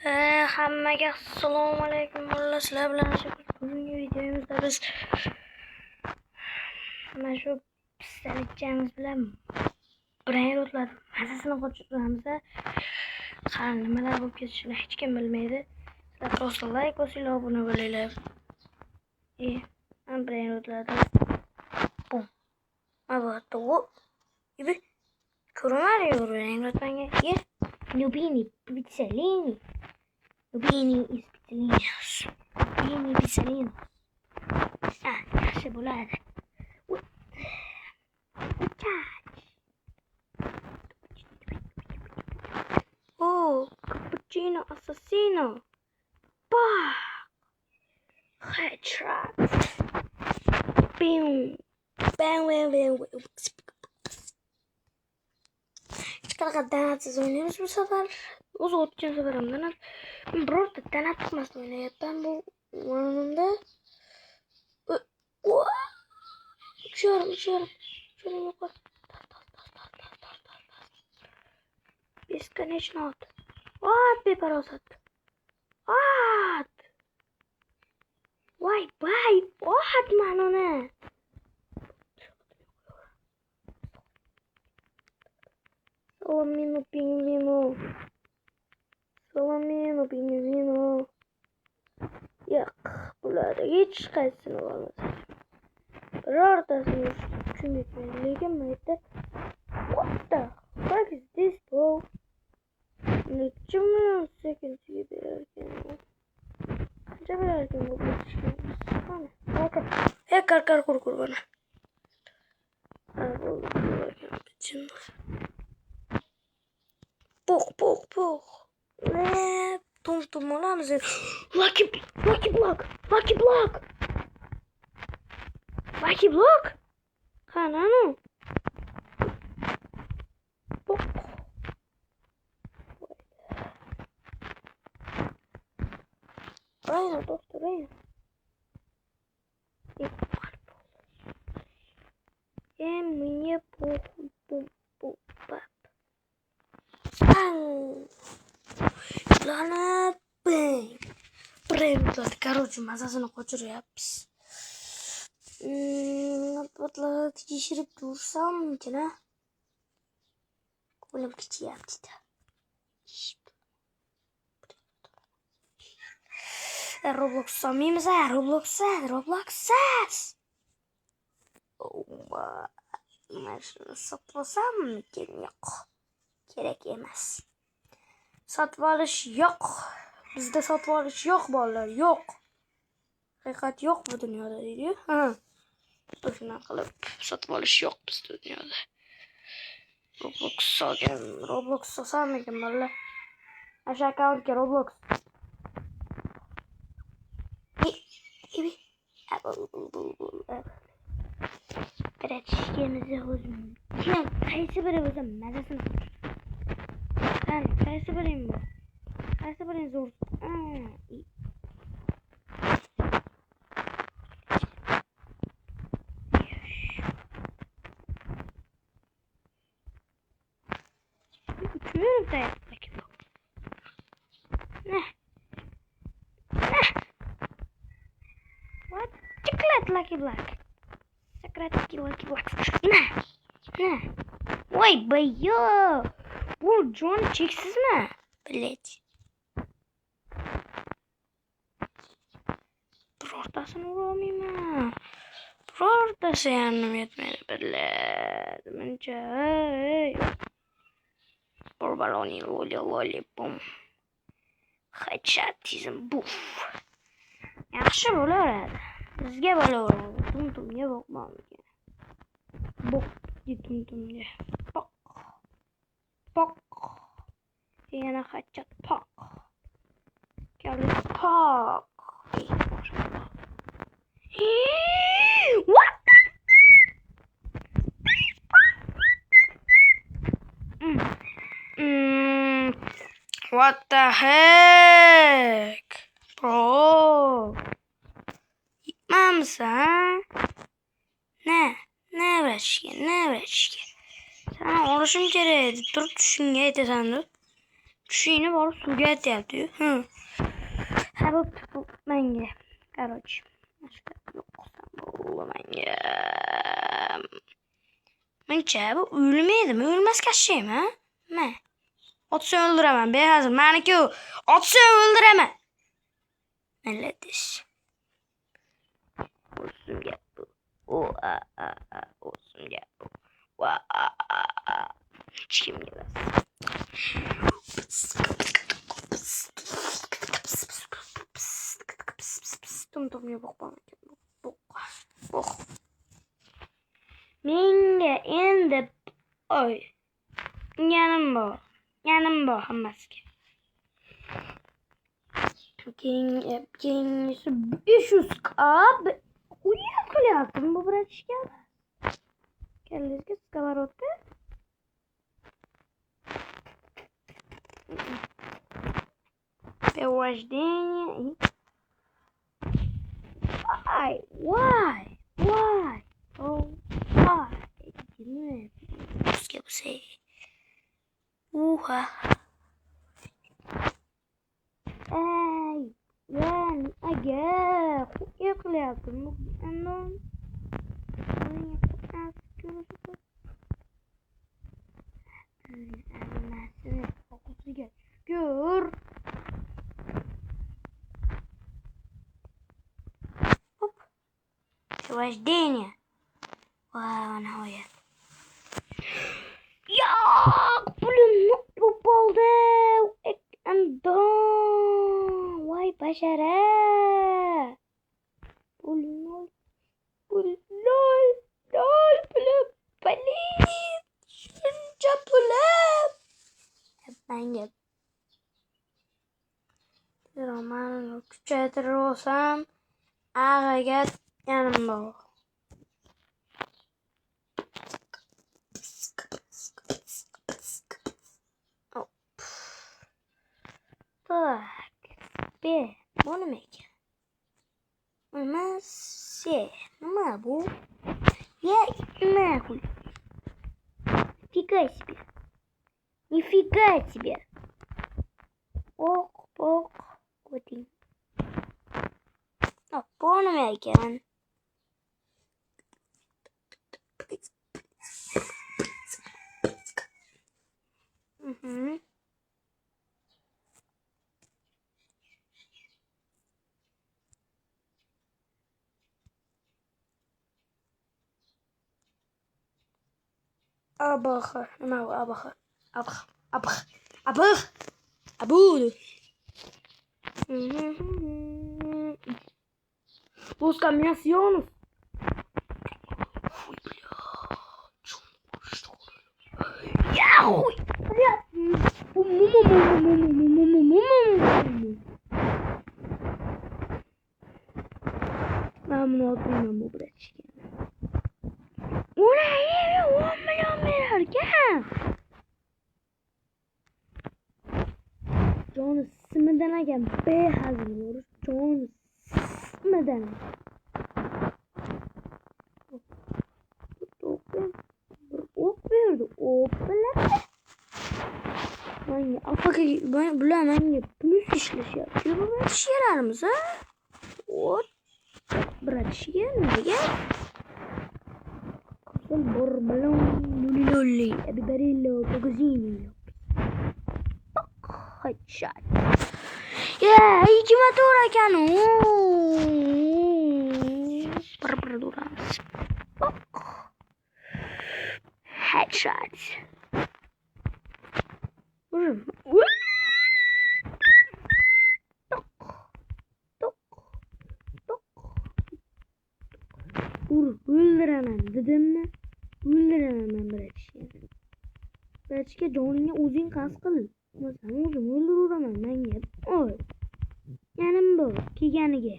Hammaga assalomu alaykum. Mulla sizlar bilan bugungi videomizda biz mana shu pistoletchamiz bilan brain rotlar mazasini qo'shtiramiz. Qani nimalar bo'lib ketishini hech kim bilmaydi. Sizlar просто like bosinglar, obuna bo'linglar. Men brain rotlardan bum. Abato. Ibi ko'rmadim brain rot menga. Nubini pizzalini. Nubini is pizzalinos. Nubini pizzalinos. Yaxshi bo'ladi. Oh, cappuccino assassino. Bah. Headshot. Bing. Bang, bang, bang. Qanaqa oynaymiz bu safar? O'zi o'tgan safar ham danat. Men birorta danat chiqmasdan o'ynayapman bu o'yinimda. Uçuyorum yukarı. Бесконечно от. От бепросот. От. Вай, от мануне. Соломину pingvinu. Yo'q, bularda hech qaysini olmasa. Birortasini tushunmayman, lekin mayda. What the fuck is this, bro? Necha million sekundga berarkan? Qancha berarkan bu ishimiz? Mana, kar bana. Pux. Ne? Tum olamiz. Lucky block. Qana nu? Pux. Aynen dostlar, aynen. Мне похуй, пап. Lanat bang. Premlar, короче, mazasini qo'chiryapmiz. Patlar tishirib tursammikin, ha? Qo'lim kichyapti. Roblox olmaymiz, Roblox. Mana shuni sotvosammikin? Yo'q. Kerak emas. Sotib olish yo'q. Bizda sotib olish yo'q, bolalar, yo'q. Haqiqat yo'q bu dunyoda, deydi-yu. Shunday qilib sotib olish yo'q bizda dunyoda. Roblox olsammikin, bolalar? O'sha akkauntga Roblox. Bratishkamizni o'zim. Qaysi biri o'zim mazasini qaysi biring bu? Qaysi biring zo'r? Uçuyorum da Lucky Block. Ne? What? Chocolate Lucky Block. Lucky Block. Ne? Vay bayyo. Bu John cheksiz mi? Блять. Birortasini urolmayman. Birortasi yanim yetmaydi, biladi. Mencha. Borbaloni loli bum. Headshotizm buf. Yaxshi bo'laveradi. Bizga bo'laveradi. Tumtumga boqmamiz. Bok tumtumga. Pok. Yana headshot pok. Keldi pok. What? What the heck? Bro. Yıkmamsan? Ne vrachga? Sana olishim kerak. Turib tushingga aytasan-da. Shuni borib suvga aytyapti. Ha, bu menga. Короче. Mencha bu o'lmaydimi? O'lmasga şeymi, ha? Men. Otsam o'ldiraman. Behazil. Meniki u. Otsam o'ldiraman. Milletish. O'zim gap bu. O'zim gap bu. Hech kimga emas. Tum yo'q baq. Menga endi oy. Yanim bor hammasiga. Keyingisi 500 Uya qilyaptim bu bratishga. Kellizga skовородка. Перерождение. Why? Oh, why? Что você? Ay, yani aga, yıkılıyordum. Ondan kokusuga şükür. Hop. Рождение. Vay nihayet. Ya, pulum oldu. Vay başarı. Pulum. Pulum. Palit. Şunca pulum. Ben gel. Roman küçültür olsam ağaga yanımda. Tak. Bir. Bu ne ki? Nima bu? Я нахуй. Нифига себе. Нифига себе. Ок. Котин. Понял екен. Abakır. Nima bu abakır? Abudu. Busca misiones. Ya хуй. Ben bunu atmayacağım bu bırakışken. Oraya 10 milyon verirken. John Smith'e gel. B hazırlıyoruz. John Smith'e. Ok verdi. Ok bile. Ben bulamam. Plus işleş yapıyor. Bu iş yararımız ha. O bırakışken ne gel? Borbalon lulli. Biberillo. Cosino. Headshot. Ya, cuma tura kan. Perduran. Headshot. Öldüremem dedim mi? Öldüremem bırakışken Johnny'ni o'zing qas qil. Ama sen o'zim o'ldiraman menga. Oy. Yanim bu kelganiga.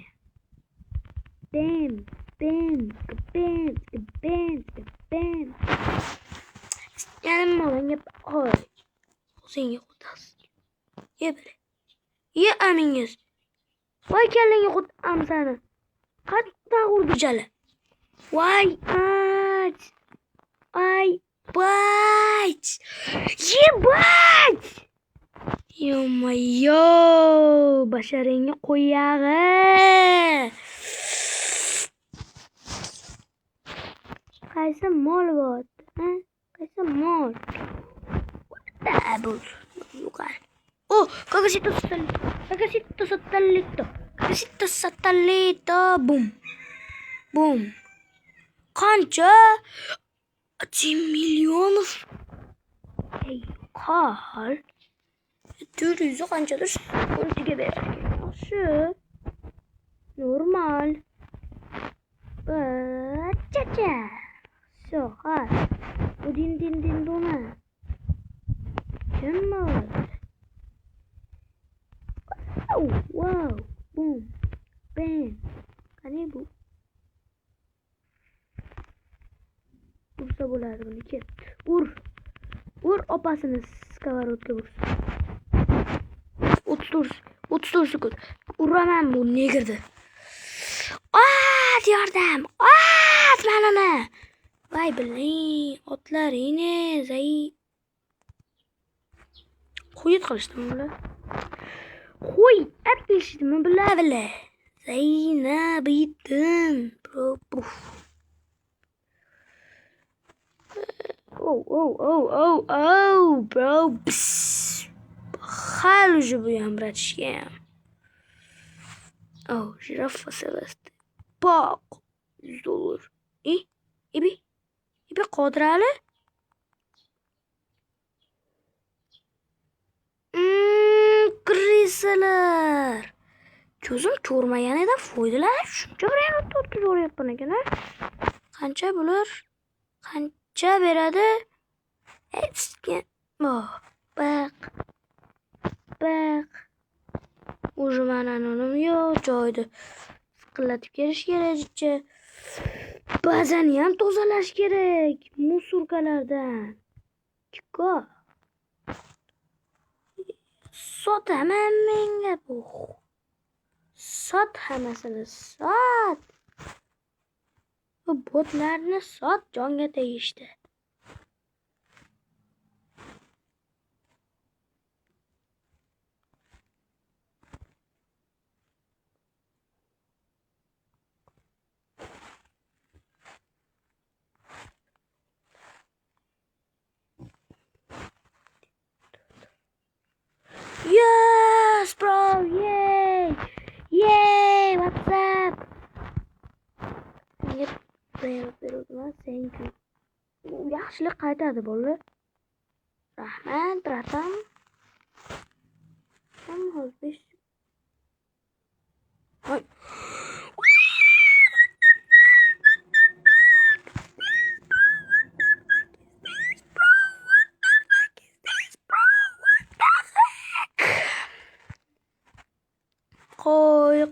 Bam. Yanim bu menga. Oy. Senga qutas. Ye bir. Ye amingiz. Voy kallanga qutam seni. Qatta urdi jala. Voy aç. Ay, bać! Ебать! Yo, basharingni qo'yag'i. Qaysi mol bor? Qaysi mol? Double. Oh, cagacito satellito. Boom. Qancha? 10 million. Ey, qol. 400 qanchadir sekundiga berar. Yaxshi. Normal. Cha. So'ha. Din dona. Kimma? Wow. Boom. Bang. Qani bu? Ursa bo'ladi buni ket. Ur opasini skоворodga ursin. 34 sekund. Uraman bu negirdi. Yordam. Manana. Voy biling, otlaringni zay. Qo'yit qilishdimi bular? Qo'y, atlishdimi bular? Zayna bitim. Bro. Хай уже будем братья. Жирафа Селесте. Пак. $100. İbi qodrali. Krisalar. Ko'zim ko'rmaganidan foydalanib shuncha bir o'tkazib ekan. Qancha bular? Qancha beradi? Baq. Уже mana nonim yo'q joyda. Siqillatib kelish kerak. Ba'zan ham tozalash kerak musurkalardan. Kiko. Sotaman menga bu. Sot hammasini sot. Bu botlarni sot, jonga tegishdi. Yes, bro, yay, what's up? Senga berdim, thank you. Yaxshilik qaytadi bola. Rahmat, bratam. Hozir. Voy.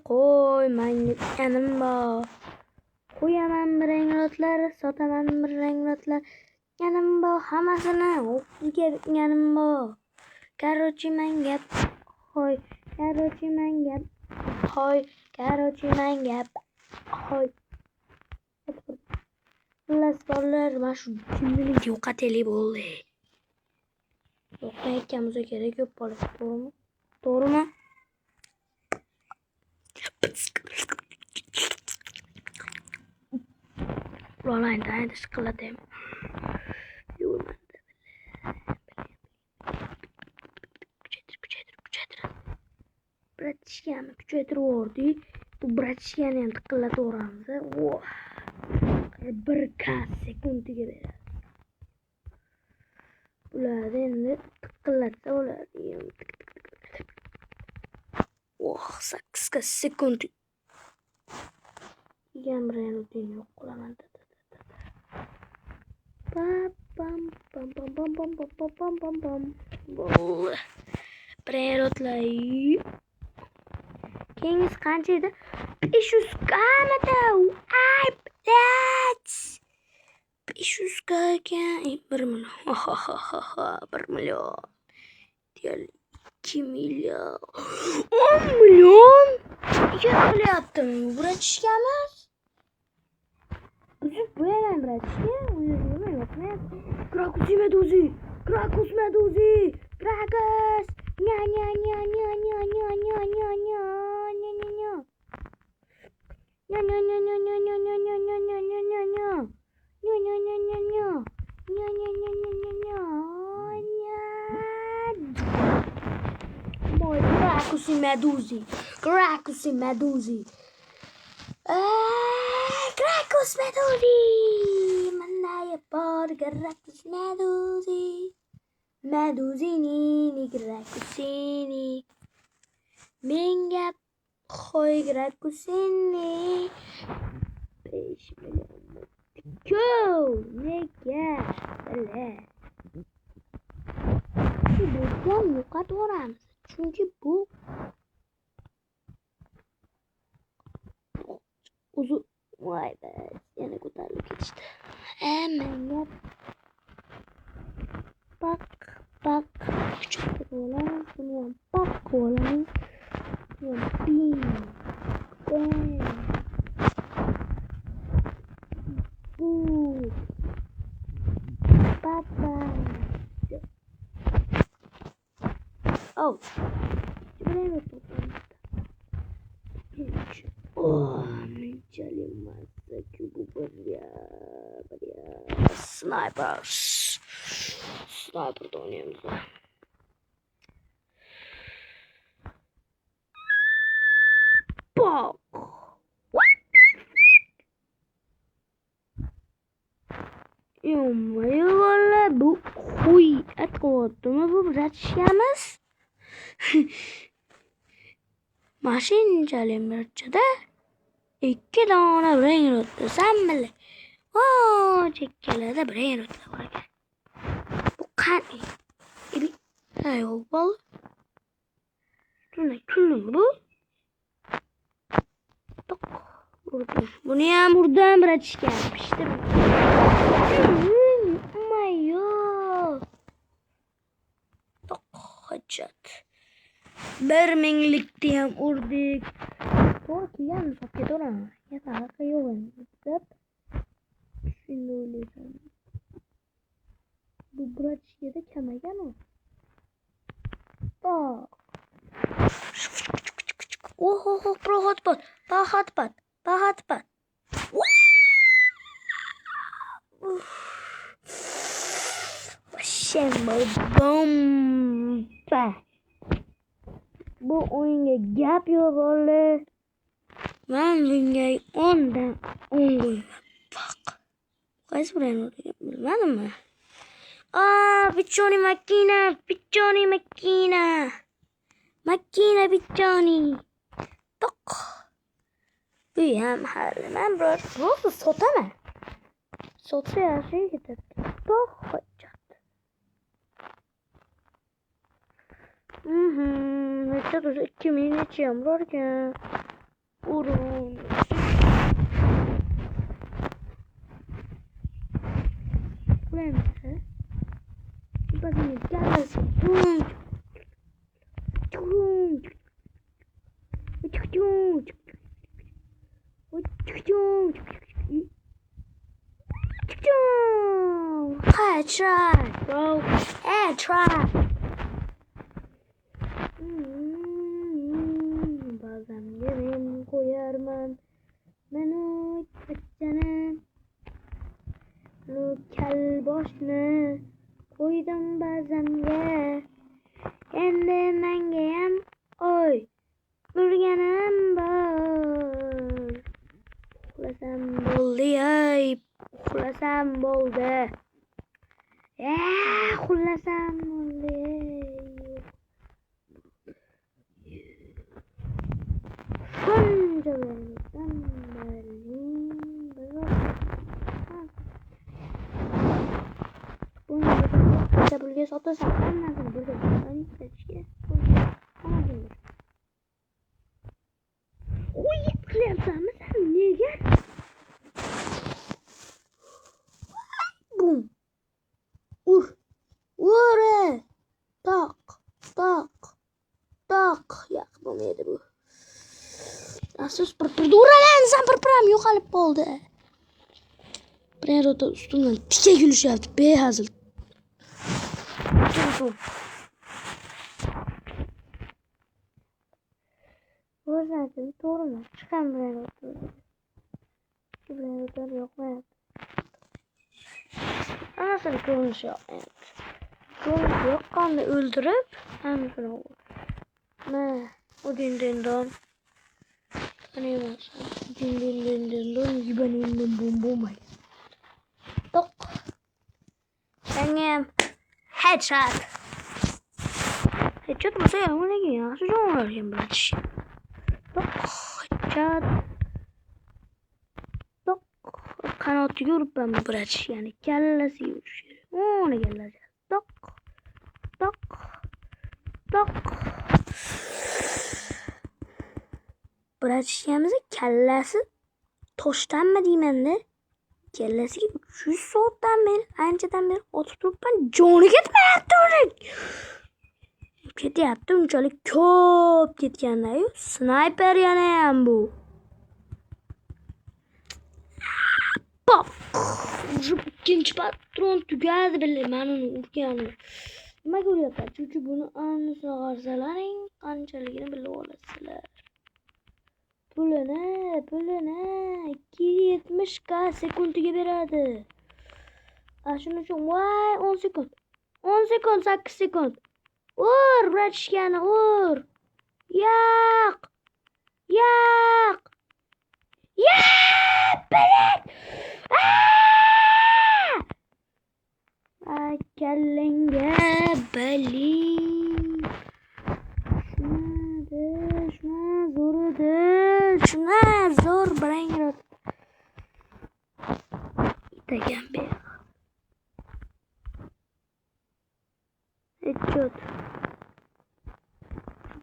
Qo'y, mangitganim bor. Qo'yaman bir ranglotlar, sotaman bir ranglotlar. Ganim bor, hammasini o'qishga bitganim bor. Короче, mangap. Hoy. Xullas bolalar, mana shu jimlik yo'qotaylik bo'ldi. Yo'qlayotganimiz kerak ko'p bola, to'g'rimi? Ulan da sıkıladım. Bratishkani kuchaytirib yubordi. Bu bratishkani ham tiqillatib yuboramiz. Bir sekundiga beradi. Bularni endi tiqillatsa bo'ladi. 8 sekund. Yamran o'tin yo'q qilaman. Pam. Prerotlar. Kengiz qancha edi? 500 kamida. Ay, blять. 500 ekan. 1 million. 1 million. 2 million. 10 million. Yetmayaptimi? Bratishkamiz. Uzib qo'yaman bratishka. Yo'qmayapti. Krakus meduzi. Krakus. Nya nya nya nya nya nya nya nya nya nya nya nya. Nya nya nya nya nya nya nya nya nya nya nya nya nya. Nya nya nya nya nya. Nya nya nya nya nya nya. Nya. Moj Gracchus Medusi. Gracchus Medusi. Gracchus Medusi. Mana ya por Gracchus Medusi. Medusini Gracchusini. Minga koy Gracchusini. 5 milyon. Go. Ne gel. Böyle. Buradan yukarı doğru. Çünkü bu uzun. Vay be. Yine kurtarlık geçti. Hemen yap. Bak. Bak. Küçük olan. Bunu bak olan. Bin. Ben. Bu. Baba. Oh. Buraya mı toplandı? Hiç. Oh. Mencali masa ki bu ya. Snipers. Sniper'da oynuyoruz. Bak. Valla bu huy et koydu mu bu bırakacağımız Mashincalimizde 2 tane brain rot sen bile çekkelerde brain rot var. Bu kan gibi hayal bal. Tüm bu. Bunu yağmurdan bırakacağım. Mayo. Hacet. Berminglik diyem urdik. Doğru ki yan fakir ona. Ya da haka yoğun. Şimdi öyleysen. Bu bırakçıya da kemagen o. Bak. Oh, prohotbot. Bahatbat. Bahatbat. Bomba. Bu oyuna gap yok öyle. Ben dünyayı ondan 10 koyuyorum. Bak. Kaç buraya oraya bilmedin mi? Piccioni macchina. Piccioni macchina. Macchina piccioni. Tok. Büyüyem herlemem bro. Burası sota mı? Sota ya şey gitti. Tok hocam. Ne kadar 2000 içiyorum varken. Urun. Buraya mı? Bakın gelmesin. Headshot, bro. Headshot. Bazen yerim koyarman. Ben o kaçana. Lokal boşna. Koydum bazen ye. Kendinden geyem. Oy. Burganam var. Uxlasam bo'ldi ay. Uxlasam bo'ldi. Uxlasam bo'ldi. Bunca bölümden bunca bölge satarsan anladın burada. Kıyasam sen niye gel? Bum. Vur. Tak. Yakmam yedi bu. Asus perdura lan sen perperam yok alıp oldu. Prerota üstünden tike gülüş yaptı. B hazır. ko'rsatib to'g'rimi? Chiqam bilan o'tirdi. Bilan o'tirdi yo'qmayapti. Anasini ko'rinishi yo'q endi. Ko'rinishi yoqqanni o'ldirib, ana shuni ne? O din tanıyamazsın. Din yibanin bum bum. Tok. Tangam. Headshot. Headshot masa ya mana ki ya? Sudah orang yang belas. Tok. Headshot. Tok. Kanat yürüp ben belas yani kellesi yürüyor. O ne kellesi? Tok. Tok. Tok. Bratishkamizni kallasi toshdanmi deymanda, kallasiga 300 soatdan beri, anchadan beri otib turibman, joni ketmayapti uning. Ketyapti, unchalik ko'p ketganda-yu, snayper yana ham bu. Pop! Ikkinchi patron tugadi bilay, men uni urganim. Nimaga uryapman? Chunki buni ancha g'arsalaring, qanchaligini bilib olasizlar. Pulini 270 sekundiga beradi. Shuning uchun voy 10 sekund. 10 sekund, 8 sekund. Ur, bratishkani ur. Yo'q. Yo'q. Yo'q, bilet. Kallenga bali. Şuna zor brain İtagan be. Headshot.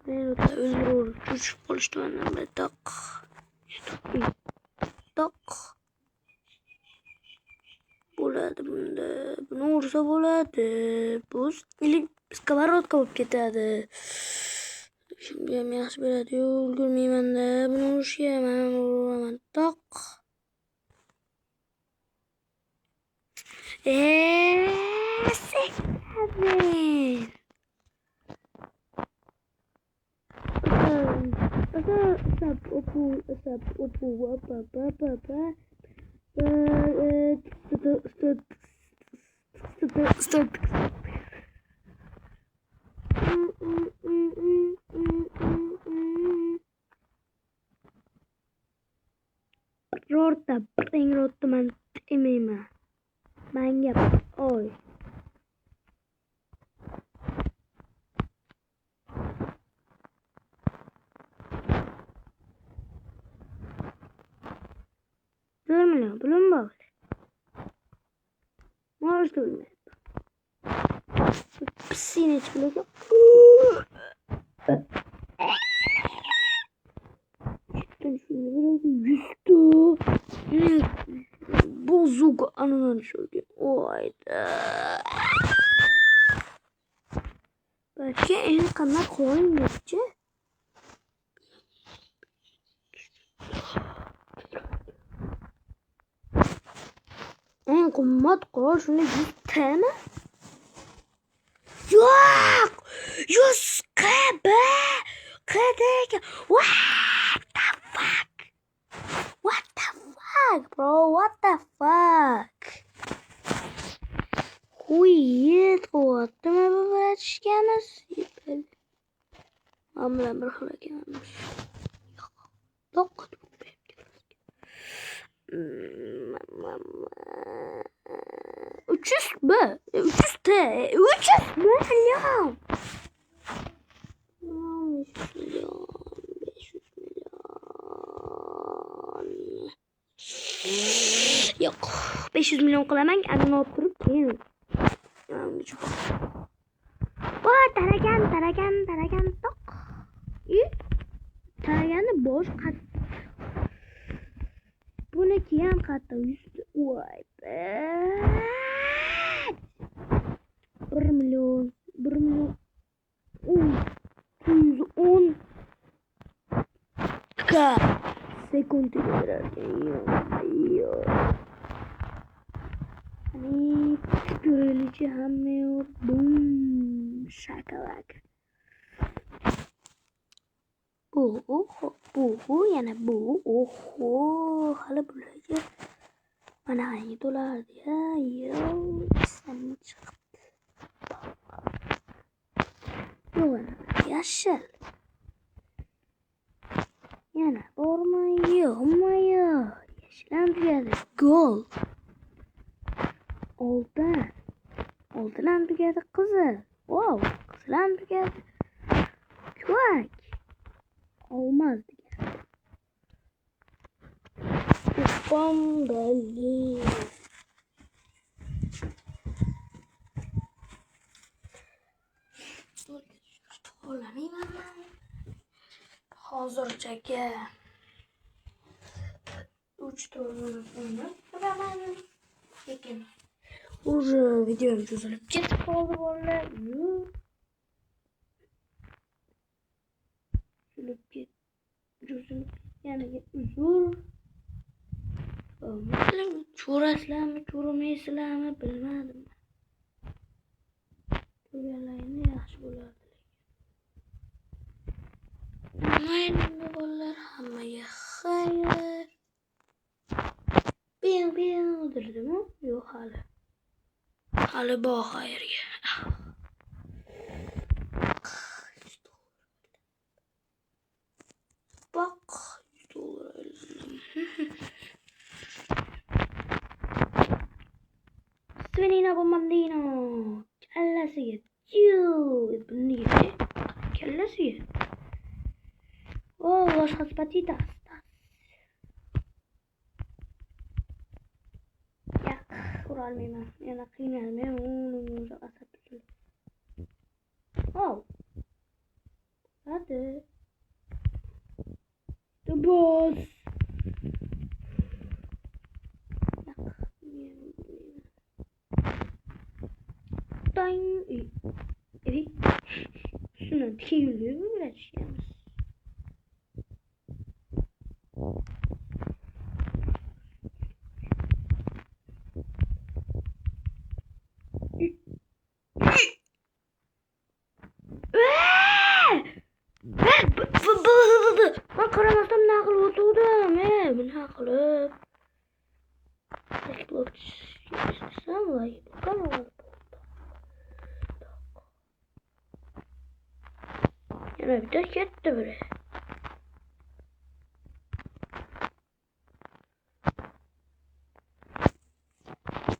Ben öldürür. Çocuk oluştu benden tak. Tak. Bo'ladi bunda. Buni ursa bo'ladi. Bu ilik skоворodka bo'lib ketadi. Şimdi ham yaxshi beradi-yu, ulgurmayman-da. Buni urishga men uraman. Toq. Sekavin. Asap opu apa. Rota, bring rota man timima. Manga oi. Durmuyor, bulun bak. Mars durmuyor. Pisine çıkıyor. Yüzdü. Bozuk anılan şöyle. Oyda. Belki en kanat koymayacak. En kommat koy şunu 100 tane. Yok. 100 KB. What the fuck? What the fuck, bro? What the fuck? Huyet oğattı mı bu bırakışkenimiz? Amına bir halakenimiz. Yok. 300 mü? 300 T. 300 mü? Ya. 500 milyon. 500 milyon. Yok. 500 milyon qilaman, adını oturup keyin. Taragan tok. Taraganni bosh qat. Buniki ham qatta yuzdi. Voy be. 1 milyon. 210 K sekundi berarkan. Hani tükürülücü hamıyor. Boom. Şakalak. Bu bu, yana bu. Oho, hali bularga manaqangi to'lardi ya. Yo, ismim chiqibdi. Yashil. Yana bormi? Yo'qmi? Yashilam tugadi. Gol. Oltin tugadi qizil. Wow, qizil ham tugadi. Kuvak. Olmaz degan. Bombali. Hozirchaga 3 turni o'ynaman. Lekin уже videom cho'zilib ketib qoldi bolalar. Cho'zilib ketganiga uzr. Ko'rasizlarmi, ko'rmaysizlarmi bilmadim. Ko'rganlaringni yaxshi bo'lardi. Mayli bolalar, hammaga xayr. Ben o'ldirdimi? Yo'q hali. Hali bor xayrga. Bak, Svenina bombardino. Kallasiga. Bunga kallasiga. Oh, los patitas. Ya, urolmayman. Yana qiynalmay uni asabli. Oh. Hadi. The boss. Evet. Şuna dikiliyor mu biraz yalnız? Ben karamasam ne akıl oturdum. Bu ne akıllı? Bak. Sen var. Bakalım. Yana bir de gitti böyle.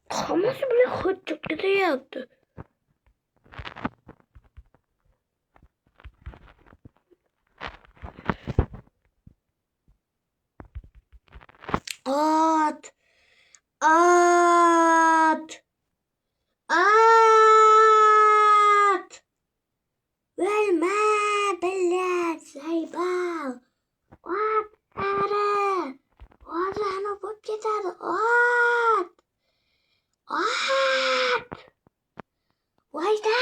Kaması bile hıçık da yaptı. At. Ölme bellet saybal. At ara. Odamı bot getirdi. At. Wait up.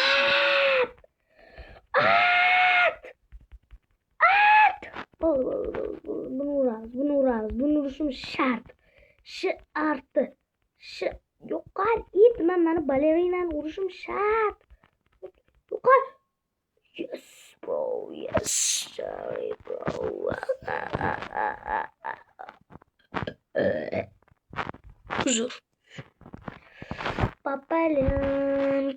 Bunu vuruşum şart. Şartı. Yukarı itmem bana balerina'nın vuruşum şart. Yukarı. Yes bro. Yes. Sorry bro. Huzur. Papalım.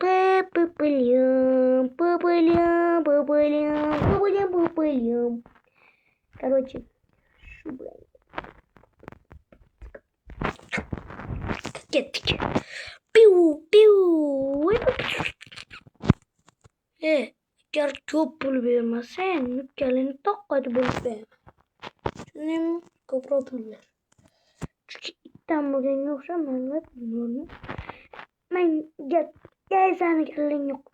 Короче, şu buraya. Gittik. Eğer çok pul vermezsen mükelleni takkadı bulup verme. Şimdi kopra puller. Çünkü itten bugün yoksa ben de bilmiyorum. Ben gel sana gelen yok.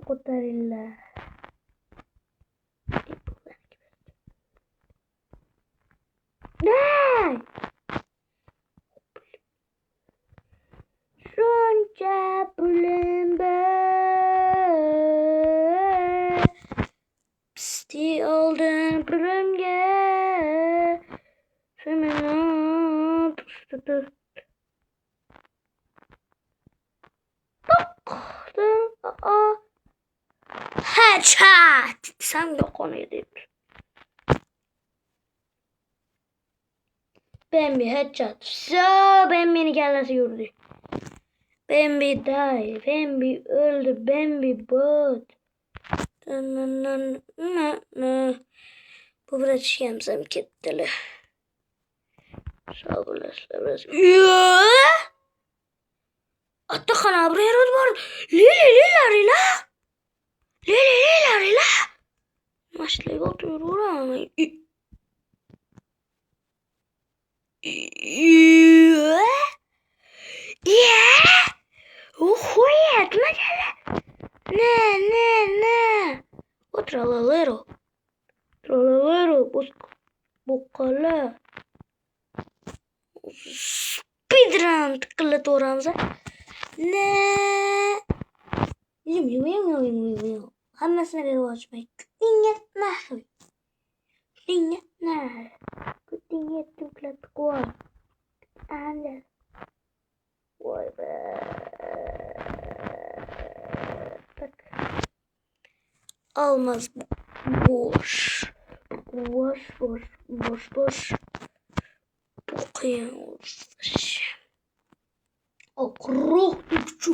Kurtarırlar. Ne? Şunca pulum Pisti oldun pulumga. Hemen tuttu. Headshot. Sam yok onu yedim. Bambi headshot. Bambi'nin kellesi yürüdü. Bambi die. Bambi öldü. Bambi bot. Bu biraz şemsem kitleli. Sağ olasın. Atakan abi herod var. Lila. Maçlayı oturuyor oraya. Ухуєт, не. О, тралалеро, боккала. Speedrun tıkılat oramıza. Ne? Yum. Hammasini berib ochmay. Dinga. Dinga tıklat koy. Anda. Vay be. Bak. Almaz boş. Bakayım olmuş. Akroh dükçü.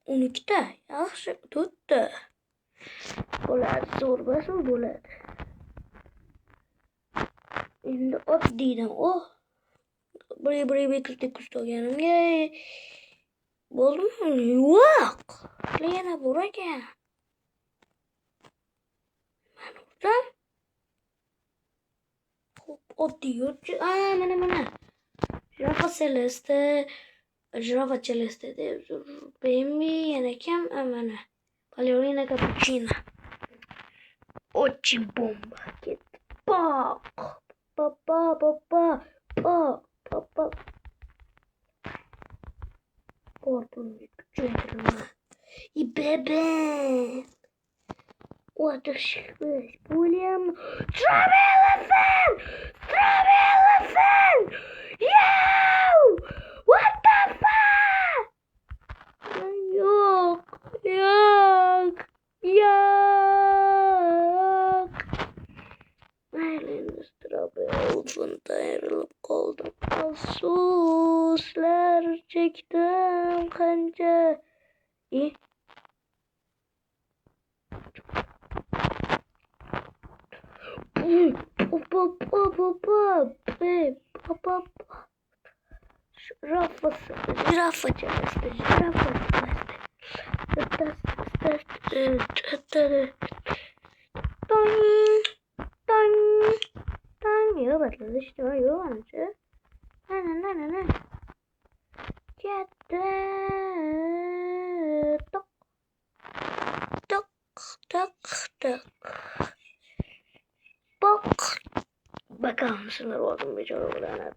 12'de yaxshi tuttu. Bo'ladi, zo'rba bo'ladi. Endi oddiydan bir kritik olganimga bo'ldimi? Yo'q. Yana bor ekan. Mana urdim. Xo'p, oddiy yo'lchi. Mana. Jirafa Celeste deb Bambi yana kim? Mana. Ballerina Cappuccino. Ochi bomba. Ketdi. Papa. Korkunç küçültürme. Bebe. What the shit? William. Strawberry elephant! Yo! What the fuck? Yok. Elinde strawberry elephant'a ayrılıp kaldım. Suslar çektim kanca. İyi. Jirafa Celeste. Yok atladı işte o yok anca. Ne. Gitti. Tok. Bak. Bakalım sınır oldum bir çoğu buradan.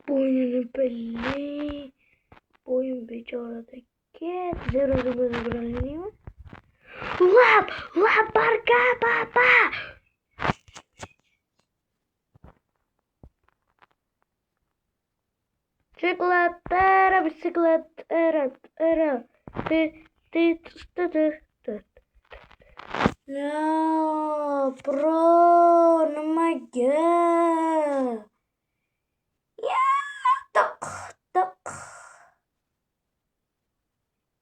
Boynunu belli. Boyun becaradaki. Zerada böyle görünüyor. Lap barka baba. Bicicleta. No, bro, namaga. Ya, tok.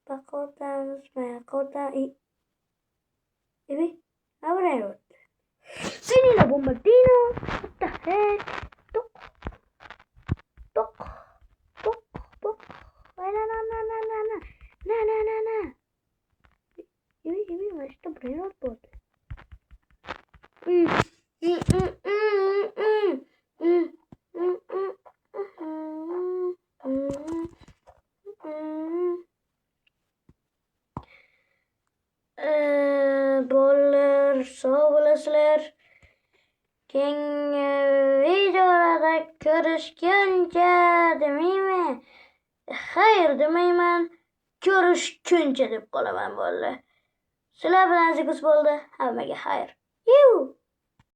Bak oradan Evet, abre. Seninle bombardino. What the heck? Tok. Na. Evet, işte buraya not bot. Boller, sağ olasılar. Kenge videolarda görüşkünce demeymi? Hayır demeyman. Görüşkünce deb qolaman boller. Sizlar bilan zikus bo'ldi. Hammaga xayr.